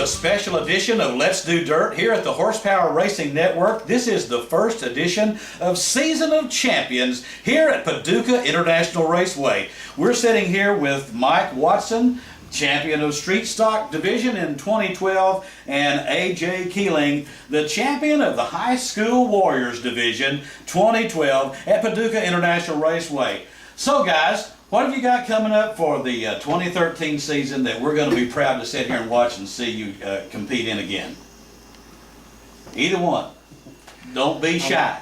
a special edition of Let's Do Dirt here at the Horsepower Racing Network. This is the first edition of Season of Champions here at Paducah International Raceway. We're sitting here with Mike Watson, champion of Street Stock Division in 2012, and AJ Keeling, the champion of the High School Warriors Division 2012 at Paducah International Raceway. So guys, what have you got coming up for the 2013 season that we're going to be proud to sit here and watch and see you compete in again? Either one. Don't be shy.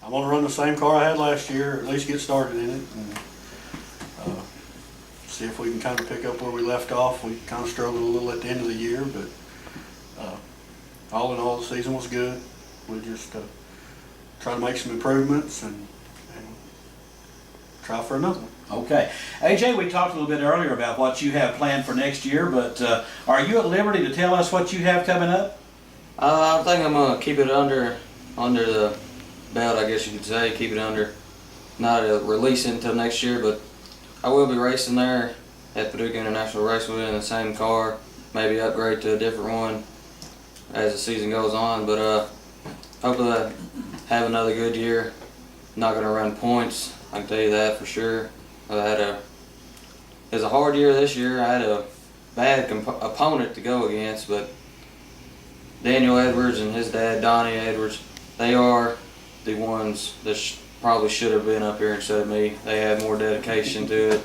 I'm going to run the same car I had last year, at least get started in it, and see if we can kind of pick up where we left off. We kind of struggled a little at the end of the year, but all in all, the season was good. We just try to make some improvements and try for another one. Okay. AJ, we talked a little bit earlier about what you have planned for next year, but are you at liberty to tell us what you have coming up? I think I'm going to keep it under the belt, I guess you could say. Keep it under, not release it until next year, but I will be racing there at Paducah International Raceway in the same car, maybe upgrade to a different one as the season goes on, but hopefully I have another good year. Not going to run points, I can tell you that for sure. It was a hard year this year. I had a bad opponent to go against, but Daniel Edwards and his dad, Donnie Edwards, they are the ones that probably should have been up here instead of me. They had more dedication to it,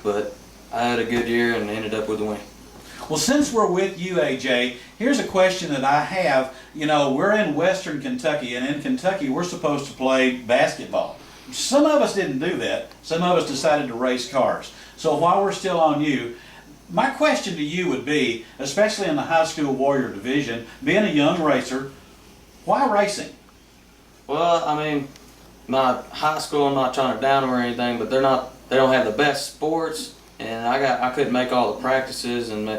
but I had a good year and ended up with the win. Well, since we're with you, AJ, here's a question that I have. You know, we're in Western Kentucky, and in Kentucky we're supposed to play basketball. Some of us didn't do that. Some of us decided to race cars. So while we're still on you, my question to you would be, especially in the High School Warrior Division, being a young racer, why racing? Well, I mean, my high school, I'm not trying to down them or anything, but they don't have the best sports, and I couldn't make all the practices, and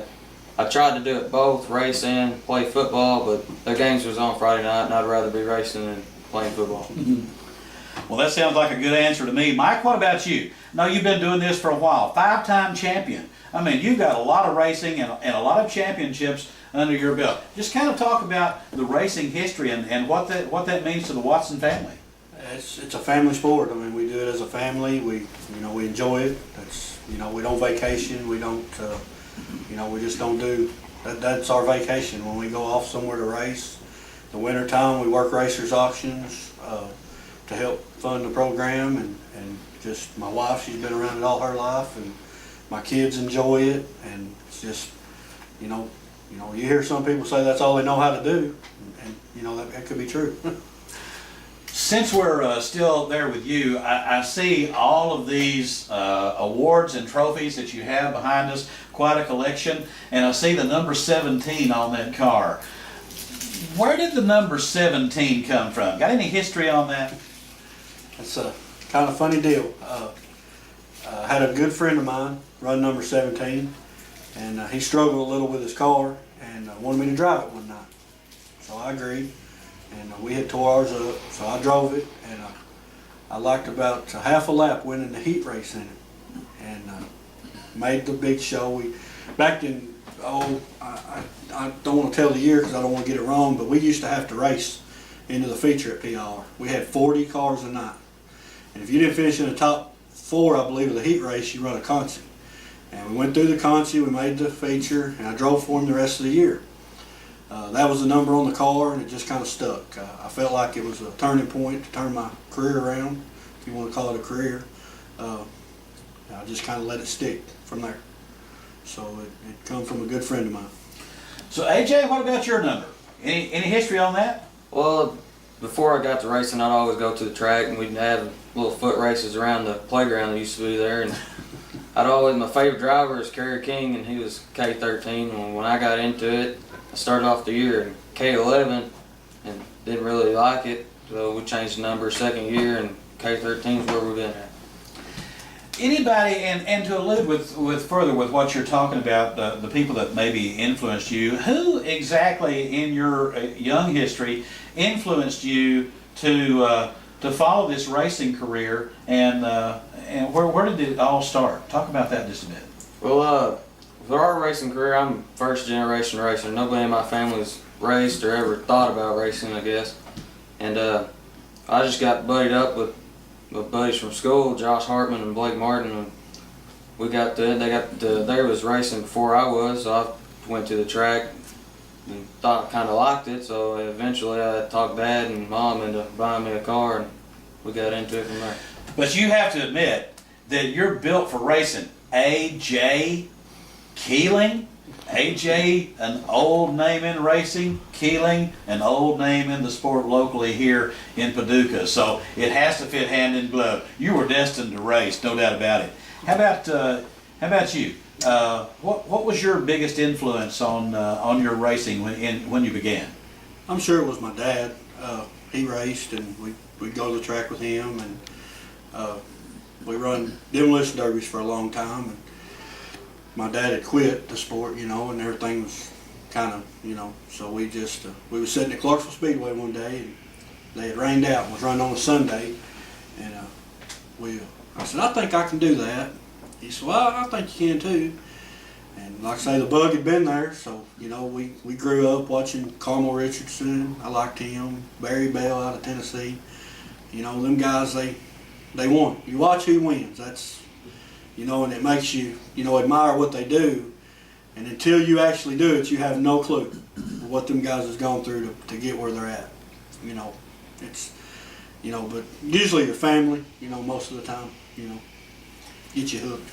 I tried to do it both, race and play football, but their games was on Friday night, and I'd rather be racing than playing football. Well, that sounds like a good answer to me. Mike, what about you? Now, you've been doing this for a while, five-time champion. I mean, you've got a lot of racing and a lot of championships under your belt. Just kind of talk about the racing history and what that means to the Watson family. It's a family sport. I mean, we do it as a family. We enjoy it. We don't vacation. We don't we just don't do that. That's our vacation when we go off somewhere to race. The winter time we work racers auctions to help fund the program, and just my wife, she's been around it all her life, and my kids enjoy it, and it's just you hear some people say that's all they know how to do, and that could be true. Since we're still there with you, I see all of these awards and trophies that you have behind us, quite a collection, and I see the number 17 on that car. Where did the number 17 come from? Got any history on that? It's a kind of funny deal. I had a good friend of mine run number 17, and he struggled a little with his car and wanted me to drive it one night. So I agreed, and we had tore ours up, so I drove it, and I liked about half a lap winning the heat race in it, and made the big show. Back in, I don't want to tell the year because I don't want to get it wrong, but we used to have to race into the feature at PIR. We had 40 cars a night. And if you didn't finish in the top 4, I believe, of the heat race, you run a consi. And we went through the consi, we made the feature, and I drove for him the rest of the year. That was the number on the car, and it just kind of stuck. I felt like it was a turning point to turn my career around, if you want to call it a career. I just kind of let it stick from there. So it come from a good friend of mine. So AJ, what about your number? Any history on that? Well, before I got to racing, I'd always go to the track, and we'd have little foot races around the playground that used to be there. And my favorite driver is Kerry King, and he was K13. And when I got into it, I started off the year in K11 and didn't really like it. So we changed the number second year, and K13 is where we've been at. Anybody, and to allude with further with what you're talking about, the people that maybe influenced you, who exactly in your young history influenced you to follow this racing career, and where did it all start? Talk about that just a bit. Well, For our racing career, I'm first generation racer. Nobody in my family's raced or ever thought about racing, I guess. And I just got buddied up with buddies from school, Josh Hartman and Blake Martin. And they was racing before I was, so I went to the track and kind of liked it. So eventually I talked Dad and Mom into buying me a car, and we got into it from there. But you have to admit that you're built for racing. AJ Keeling? AJ, an old name in racing. Keeling, an old name in the sport locally here in Paducah. So it has to fit hand in glove. You were destined to race, no doubt about it. How about you? What was your biggest influence on your racing when you began? I'm sure it was my dad. He raced, and we'd go to the track with him, and we run demolition derbies for a long time. And my dad had quit the sport, and everything was kind of, so we was sitting at Clarksville Speedway one day, and they had rained out and was running on a Sunday, and I said, I think I can do that. He said, well, I think you can too. And like I say, the bug had been there, so, we grew up watching Carmel Richardson. I liked him. Barry Bell out of Tennessee. Them guys, they won. You watch who wins. That's, and it makes you, admire what they do. And until you actually do it, you have no clue what them guys has gone through to get where they're at. It's, but usually your family, most of the time, get you hooked.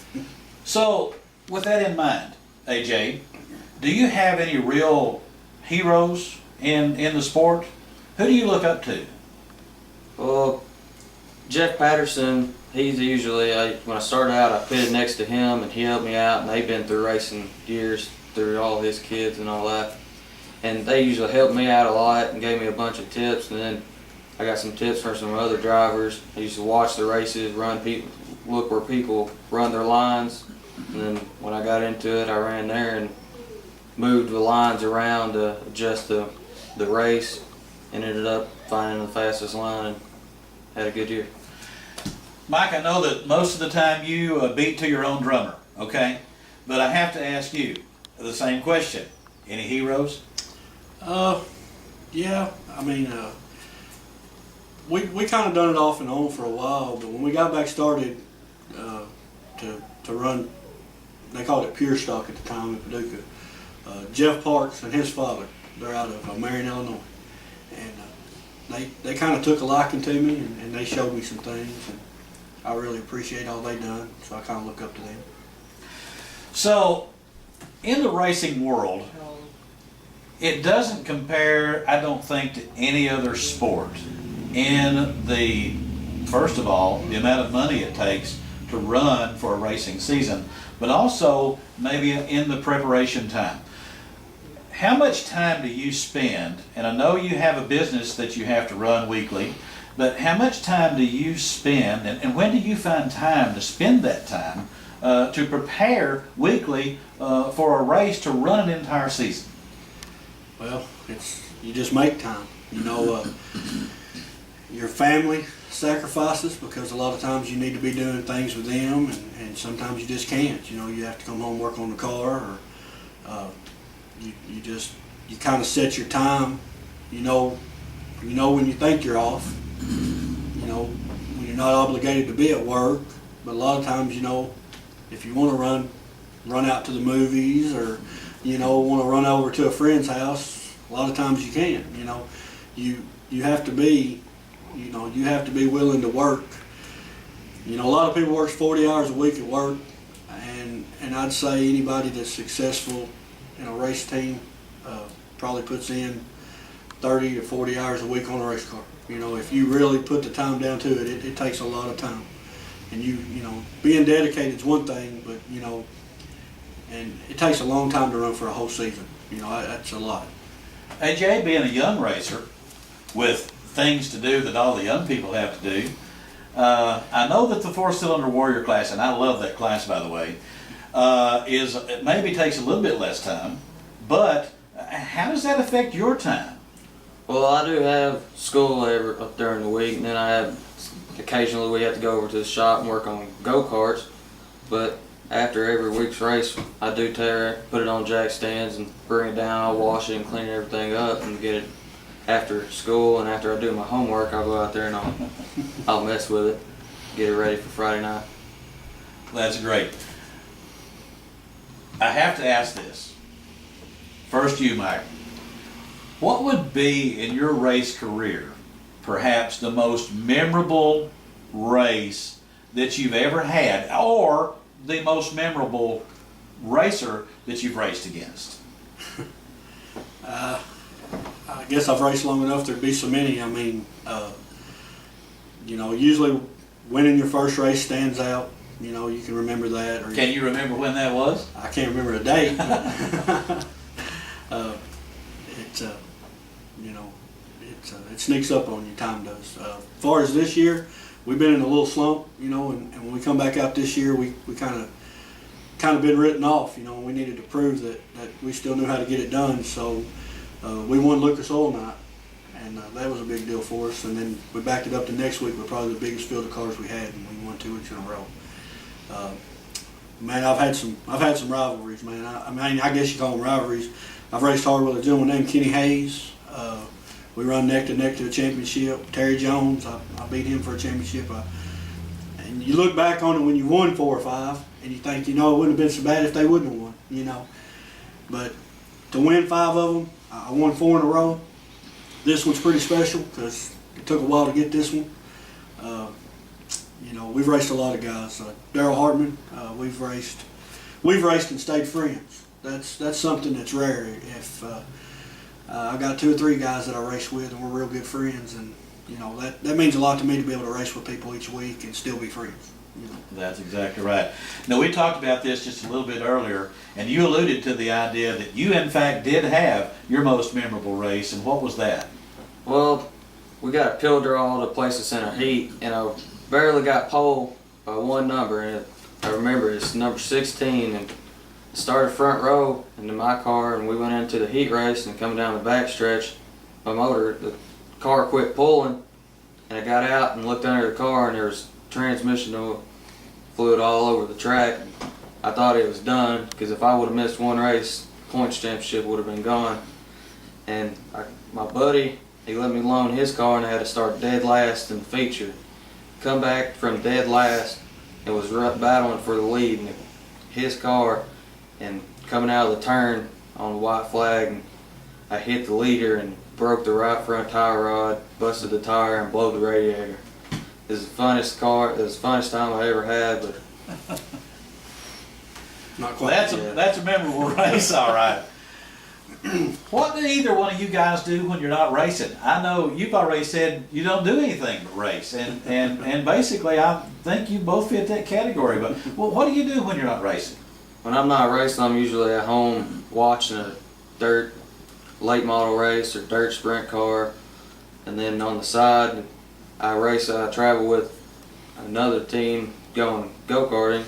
So, with that in mind, AJ, do you have any real heroes in the sport? Who do you look up to? Well, Jeff Patterson, he's usually, when I started out, I pitted next to him, and he helped me out, and they've been through racing years, through all his kids and all that. And they usually helped me out a lot and gave me a bunch of tips, and then I got some tips from some other drivers. I used to watch the races, look where people run their lines, and then when I got into it, I ran there and moved the lines around to adjust the race, and ended up finding the fastest line and had a good year. Mike, I know that most of the time you beat to your own drummer, okay? But I have to ask you the same question. Any heroes? Yeah. I mean, we kind of done it off and on for a while, but when we got back started to run, they called it PIR stock at the time in Paducah. Jeff Parks and his father, they're out of Marion, Illinois, and they kind of took a liking to me, and they showed me some things, and I really appreciate all they done, so I kind of look up to them. So, in the racing world, it doesn't compare, I don't think, to any other sport in the, first of all, the amount of money it takes to run for a racing season, but also maybe in the preparation time. How much time do you spend, and I know you have a business that you have to run weekly, but how much time do you spend, and when do you find time to spend that time to prepare weekly for a race to run an entire season? Well, you just make time. Your family sacrifices, because a lot of times you need to be doing things with them, and sometimes you just can't. You have to come home, work on the car, or you kind of set your time. When you think you're off. When you're not obligated to be at work. But a lot of times, if you want to run out to the movies, or want to run over to a friend's house, a lot of times you can't. You have to be, you have to be willing to work. A lot of people works 40 hours a week at work, and I'd say anybody that's successful in a race team probably puts in 30 to 40 hours a week on a race car. If you really put the time down to it, it takes a lot of time. And being dedicated is one thing, but and it takes a long time to run for a whole season. That's a lot. AJ, being a young racer with things to do that all the young people have to do, I know that the 4-cylinder Warrior class, and I love that class, by the way, it maybe takes a little bit less time, but how does that affect your time? Well, I do have school up during the week, and then occasionally we have to go over to the shop and work on go-karts, but after every week's race, I do tear it, put it on jack stands and bring it down. I'll wash it and clean everything up and get it after school, and after I do my homework, I'll go out there and I'll mess with it, get it ready for Friday night. That's great. I have to ask this. First you, Mike. What would be in your race career perhaps the most memorable race that you've ever had, or the most memorable racer that you've raced against? I guess I've raced long enough, there'd be so many. I mean, you know, usually winning your first race stands out. You know, you can remember that. Or Can you remember when that was? I can't remember a date. You know, it sneaks up on you, time does. As far as this year, we've been in a little slump, you know, and when we come back out this year, we kind of been written off, you know, and we needed to prove that we still knew how to get it done. So we won Lucas Oil Night, and that was a big deal for us. And then we backed it up to next week with probably the biggest field of cars we had, and we won 2 weeks in a row. Man, I've had some rivalries, man. I mean, I guess you call them rivalries. I've raced hard with a gentleman named Kenny Hayes. We run neck to neck to the championship. Terry Jones, I beat him for a championship. And you look back on it when you won 4 or 5, and you think, you know, it wouldn't have been so bad if they wouldn't have won, you know. But to win 5 of them, I won 4 in a row. This one's pretty special because it took a while to get this one. You know, we've raced a lot of guys. Daryl Hartman, we've raced and stayed friends. That's something that's rare. If I got 2 or 3 guys that I race with, and we're real good friends, and you know that means a lot to me to be able to race with people each week and still be friends. You know. That's exactly right. Now, we talked about this just a little bit earlier, and you alluded to the idea that you, in fact, did have your most memorable race, and what was that? Well, we got a pill draw to place us in a heat, and I barely got pole by 1 number, and I remember it's number 16, and I started front row into my car, and we went into the heat race, and coming down the back stretch, the car quit pulling, and I got out and looked under the car, and there was transmission fluid all over the track. I thought it was done, because if I would have missed 1 race, points championship would have been gone. And my buddy, he let me loan his car, and I had to start dead last in the feature. Come back from dead last and was battling for the lead in his car, and coming out of the turn on the white flag, and I hit the leader and broke the right front tire rod, busted the tire, and blowed the radiator. It was the funnest time I ever had, but Not quite. That's a memorable race, all right. What do either one of you guys do when you're not racing? I know you've already said you don't do anything but race, and basically I think you both fit that category. But well, what do you do when you're not racing? when I'm not racing, I'm usually at home watching a dirt late model race or dirt sprint car. And then on the side, I travel with another team going go-karting.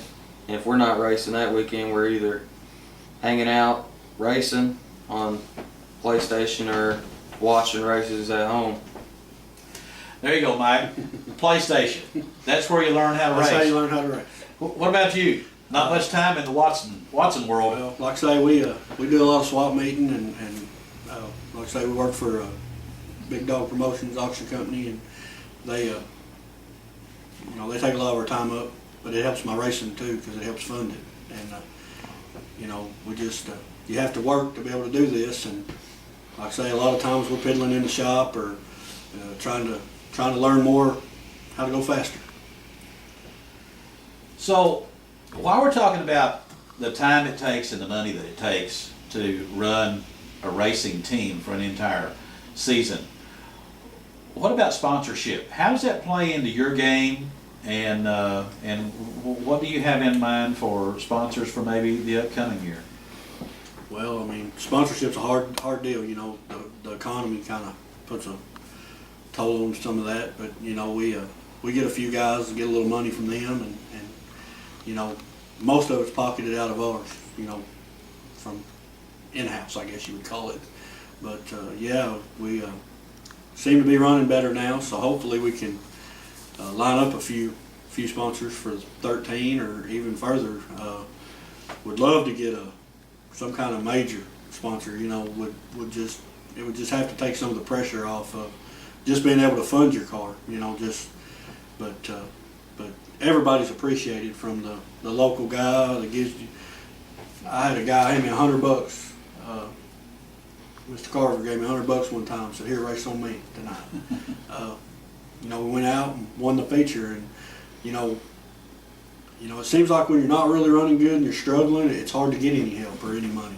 And if we're not racing that weekend, we're either hanging out, racing on PlayStation, or watching races at home. There you go, Mike. PlayStation. That's where you learn how to race. That's how you learn how to race. What about you? Not much time in the Watson world. Well, like I say, we do a lot of swap meeting, and like I say, we work for Big Dog Promotions auction company, and they they take a lot of our time up, but it helps my racing too because it helps fund it. And we just you have to work to be able to do this, and like I say, a lot of times we're piddling in the shop or trying to learn more how to go faster. So, while we're talking about the time it takes and the money that it takes to run a racing team for an entire season, what about sponsorship? How does that play into your game, and what do you have in mind for sponsors for maybe the upcoming year? Well, I mean, sponsorship's a hard deal. You know, the economy kind of puts a toll on some of that, but we get a few guys to get a little money from them, and most of it's pocketed out of ours, from in-house, I guess you would call it. But we seem to be running better now, so hopefully we can line up a few few sponsors for 13 or even further. Would love to get some kind of major sponsor. You know, would just have to take some of the pressure off of just being able to fund your car. You know, but everybody's appreciated, from the local guy that gives you. I had a guy hand me $100. Mr. Carver gave me $100 one time. Said, "Here, race on me tonight." You know, we went out and won the feature, and you know, it seems like when you're not really running good and you're struggling, it's hard to get any help or any money.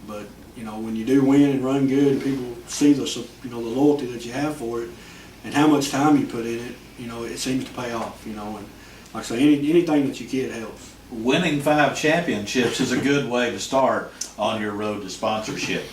But you know, when you do win and run good, and people see the loyalty that you have for it, and how much time you put in it, you know, it seems to pay off. You know, and like I say, anything that you get helps. Winning 5 championships is a good way to start on your road to sponsorship.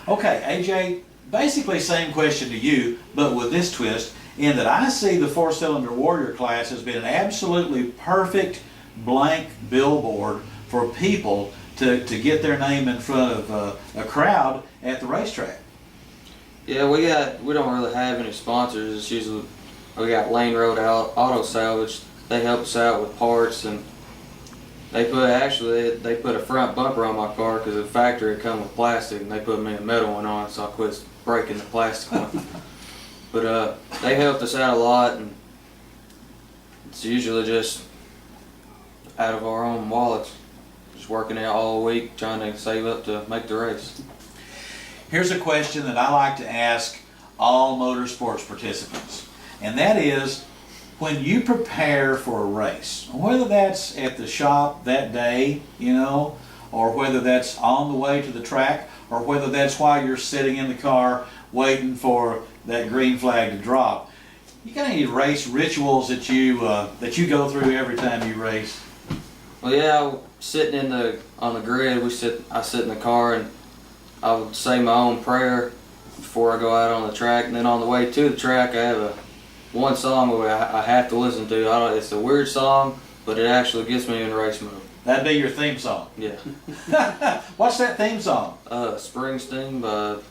Okay, AJ, basically same question to you, but with this twist, in that I see the 4-cylinder Warrior class has been an absolutely perfect blank billboard for people to get their name in front of a crowd at the racetrack. Yeah, we don't really have any sponsors. It's usually, we got Lane Road Auto Salvage. They help us out with parts, and they put a front bumper on my car because the factory come with plastic, and they put me a metal one on, so I quit breaking the plastic one. But they helped us out a lot, and it's usually just out of our own wallets, just working out all week trying to save up to make the race. Here's a question that I like to ask all motorsports participants, and that is, when you prepare for a race, whether that's at the shop that day, you know, or whether that's on the way to the track, or whether that's while you're sitting in the car waiting for that green flag to drop, you got any race rituals that you go through every time you race? Well, yeah, sitting on the grid, I sit in the car, and I would say my own prayer before I go out on the track, and then on the way to the track, I have one song where I have to listen to. It's a weird song, but it actually gets me in race mode. That'd be your theme song. Yeah. What's that theme song? Springsteen by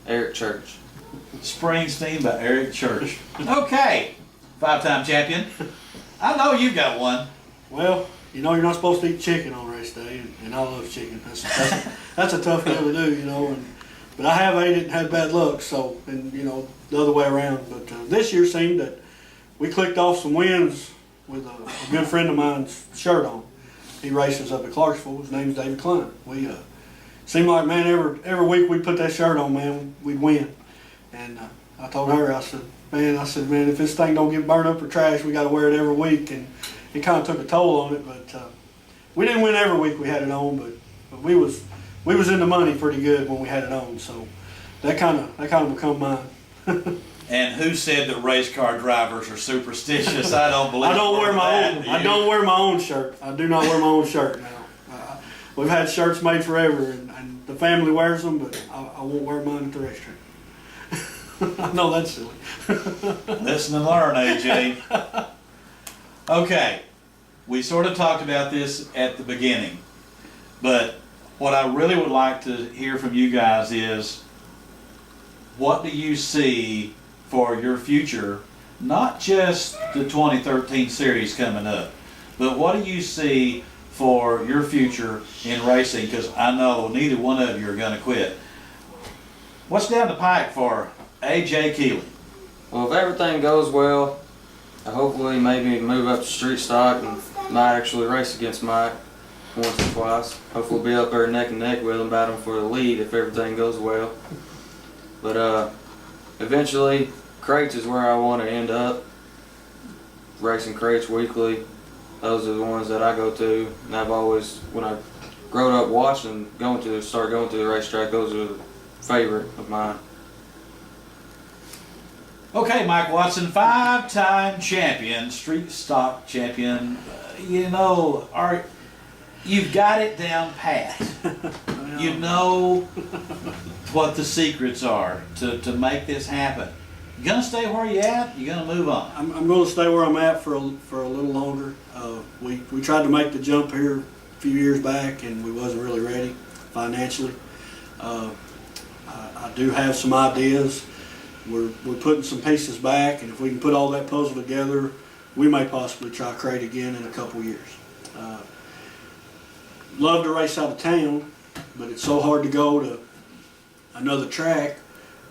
Eric Church. Springsteen by Eric Church. Okay, 5-time champion. I know you've got one. Well, you know, you're not supposed to eat chicken on race day, and I love chicken. That's a tough deal to do, you know. But I have ate it and had bad luck, so, and you know, the other way around. But this year seemed that we clicked off some wins with a good friend of mine's shirt on. He races up at Clarksville. His name's David Klein. We seemed like, man, every week we put that shirt on, man, we'd win. And I told her, I said, man, if this thing don't get burned up or trashed, we got to wear it every week. And it kind of took a toll on it, but we didn't win every week we had it on, but we was in the money pretty good when we had it on. So that kind of become mine. And who said that race car drivers are superstitious? I don't believe. I don't wear my own. Do I you? don't wear my own shirt. I do not wear my own shirt now. We've had shirts made forever, and the family wears them, but I won't wear mine at the racetrack. I know that's silly. Listen and learn, AJ. Okay, we sort of talked about this at the beginning, but what I really would like to hear from you guys is, what do you see for your future, not just the 2013 series coming up, but what do you see for your future in racing? Because I know neither one of you are going to quit. What's down the pike for AJ Keeling? Well, if everything goes well, I hopefully maybe move up to street stock and might actually race against Mike once or twice. Hopefully be up there neck and neck with him, battle for the lead if everything goes well. But eventually, crates is where I want to end up. Racing crates weekly. Those are the ones that I go to. And I've always, when I grew up watching, start going to the racetrack, those are the favorite of mine. Okay, Mike Watson, 5-time champion, street stock champion. You know, you've got it down pat. You know what the secrets are to make this happen. You gonna stay where you at? You gonna move on? I'm going to stay where I'm at for a little longer. We tried to make the jump here a few years back, and we wasn't really ready financially. I do have some ideas. We're putting some pieces back, and if we can put all that puzzle together, we may possibly try crate again in a couple years. Love to race out of town, but it's so hard to go to another track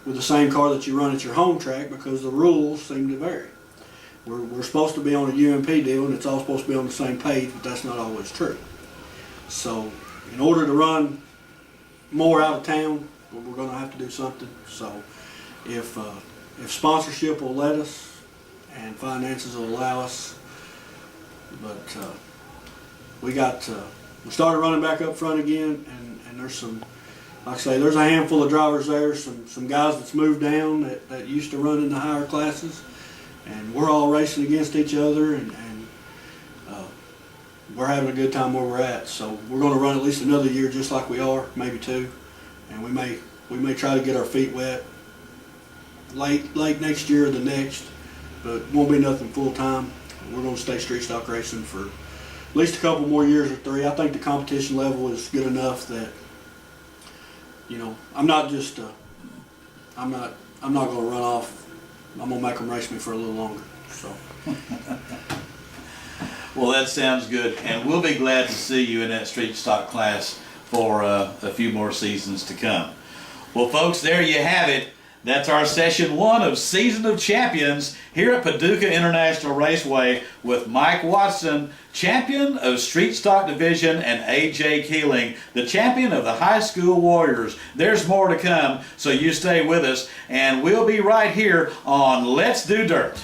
with the same car that you run at your home track because the rules seem to vary. We're supposed to be on a UMP deal and it's all supposed to be on the same page, but that's not always true. So in order to run more out of town, we're going to have to do something. So if sponsorship will let us and finances will allow us, but we started running back up front again, and there's some, like I say, there's a handful of drivers there, some guys that's moved down that used to run in the higher classes, and we're all racing against each other, and we're having a good time where we're at. So we're going to run at least another year just like we are, maybe two, and we may try to get our feet wet late next year or the next, but won't be nothing full time. We're going to stay street stock racing for at least a couple more years or three. I think the competition level is good enough that, you know, I'm not going to run off. I'm going to make them race me for a little longer. So. Well, that sounds good, and we'll be glad to see you in that street stock class for a few more seasons to come. Well, folks, there you have it. That's our session 1 of Season of Champions here at Paducah International Raceway with Mike Watson, champion of Street Stock Division, and AJ Keeling, the champion of the High School Warriors. There's more to come, so you stay with us, and we'll be right here on Let's Do Dirt.